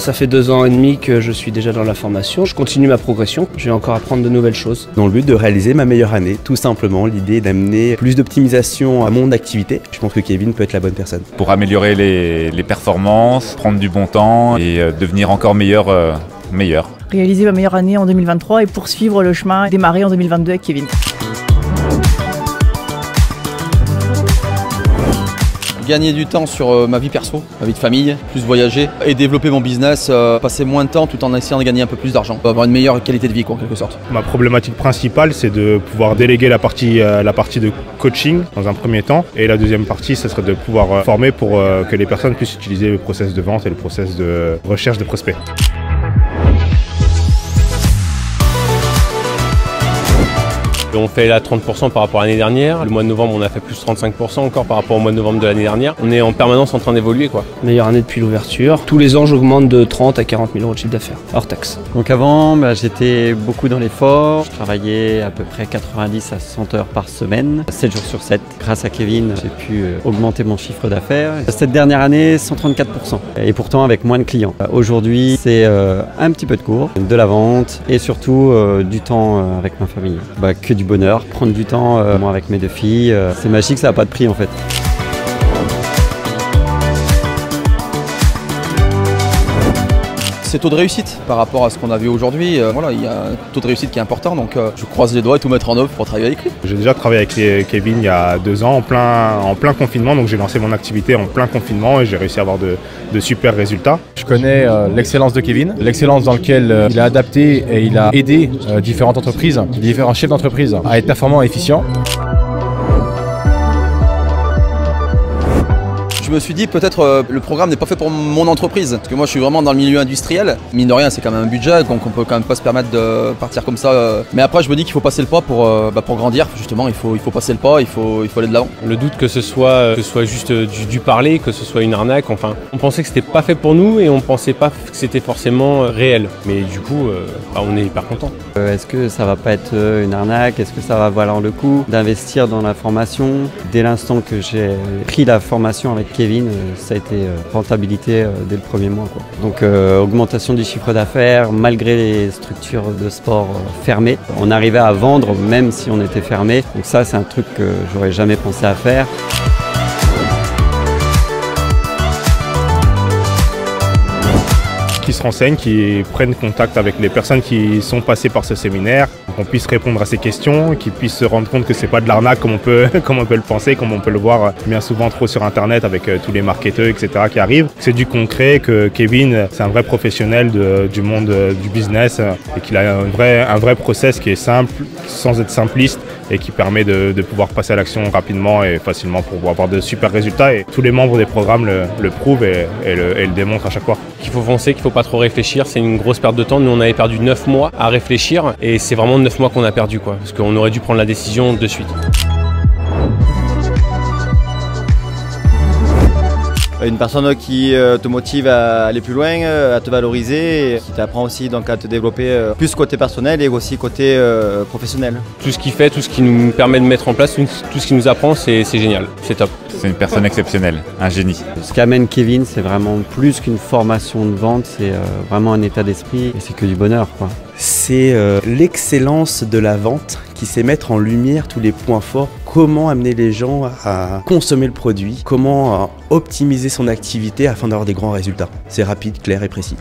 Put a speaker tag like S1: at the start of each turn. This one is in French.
S1: Ça fait 2 ans et demi que je suis déjà dans la formation. Je continue ma progression. Je vais encore apprendre de nouvelles choses.
S2: Dans le but de réaliser ma meilleure année, tout simplement l'idée est d'amener plus d'optimisation à mon activité. Je pense que Kevin peut être la bonne personne.
S3: Pour améliorer les performances, prendre du bon temps et devenir encore meilleur.
S4: Réaliser ma meilleure année en 2023 et poursuivre le chemin démarré en 2022 avec Kevin.
S5: Gagner du temps sur ma vie perso, ma vie de famille, plus voyager et développer mon business, passer moins de temps tout en essayant de gagner un peu plus d'argent, avoir une meilleure qualité de vie quoi, en quelque sorte.
S6: Ma problématique principale, c'est de pouvoir déléguer la partie de coaching dans un premier temps, et la deuxième partie, ce serait de pouvoir former pour que les personnes puissent utiliser le process de vente et le process de recherche de prospects.
S7: On fait là 30% par rapport à l'année dernière. Le mois de novembre, on a fait plus 35% encore par rapport au mois de novembre de l'année dernière. On est en permanence en train d'évoluer, quoi.
S1: Meilleure année depuis l'ouverture. Tous les ans, j'augmente de 30 à 40 000 euros de chiffre d'affaires, hors taxe.
S8: Donc avant, j'étais beaucoup dans l'effort. Je travaillais à peu près 90 à 100 heures par semaine, 7 jours sur 7. Grâce à Kevin, j'ai pu augmenter mon chiffre d'affaires. Cette dernière année, 134%. Et pourtant avec moins de clients. Aujourd'hui, c'est un petit peu de cours, de la vente et surtout du temps avec ma famille. Que du bonheur, prendre du temps moi avec mes 2 filles, c'est magique, ça n'a pas de prix en fait.
S5: C'est taux de réussite par rapport à ce qu'on a vu aujourd'hui. Voilà, il y a un taux de réussite qui est important, donc je croise les doigts et tout mettre en œuvre pour travailler avec lui.
S6: J'ai déjà travaillé avec Kevin il y a 2 ans en plein confinement, donc j'ai lancé mon activité en plein confinement et j'ai réussi à avoir de super résultats.
S9: Je connais l'excellence de Kevin, l'excellence dans laquelle il a adapté et il a aidé différentes entreprises, différents chefs d'entreprise à être performants et efficients.
S5: Je me suis dit peut-être le programme n'est pas fait pour mon entreprise, parce que moi je suis vraiment dans le milieu industriel. Mine de rien c'est quand même un budget, donc on peut quand même pas se permettre de partir comme ça. Mais après je me dis qu'il faut passer le pas pour grandir, justement il faut passer le pas, il faut aller de l'avant.
S7: Le doute que ce soit juste du parler, que ce soit une arnaque, enfin on pensait que c'était pas fait pour nous et on pensait pas que c'était forcément réel. Mais du coup on est hyper content.
S8: Est-ce que ça va pas être une arnaque? Est-ce que ça va valoir le coup d'investir dans la formation? Dès l'instant que j'ai pris la formation avec Kevin, ça a été rentabilité dès le premier mois, quoi. Donc augmentation du chiffre d'affaires malgré les structures de sport fermées. On arrivait à vendre même si on était fermé. Donc ça c'est un truc que j'aurais jamais pensé à faire.
S6: Qui se renseignent, qui prennent contact avec les personnes qui sont passées par ce séminaire, qu'on puisse répondre à ces questions, qu'ils puissent se rendre compte que c'est pas de l'arnaque comme on peut le penser, comme on peut le voir bien souvent trop sur internet avec tous les marketeurs, etc. qui arrivent. C'est du concret, que Kevin, c'est un vrai professionnel du monde du business et qu'il a un vrai process qui est simple, sans être simpliste, et qui permet de pouvoir passer à l'action rapidement et facilement pour avoir de super résultats. Et tous les membres des programmes le prouvent et le démontrent à chaque fois.
S7: Qu'il faut foncer, qu'il faut pas trop réfléchir, c'est une grosse perte de temps. Nous on avait perdu 9 mois à réfléchir et c'est vraiment 9 mois qu'on a perdu, quoi, parce qu'on aurait dû prendre la décision de suite.
S10: Une personne qui te motive à aller plus loin, à te valoriser, et qui t'apprend aussi donc à te développer plus côté personnel et aussi côté professionnel.
S7: Tout ce qu'il fait, tout ce qui nous permet de mettre en place, tout ce qu'il nous apprend, c'est génial, c'est top.
S3: C'est une personne exceptionnelle, un génie.
S8: Ce qu'amène Kevin, c'est vraiment plus qu'une formation de vente, c'est vraiment un état d'esprit et c'est que du bonheur, quoi.
S2: C'est l'excellence de la vente qui sait mettre en lumière tous les points forts, comment amener les gens à consommer le produit, comment optimiser son activité afin d'avoir des grands résultats. C'est rapide, clair et précis.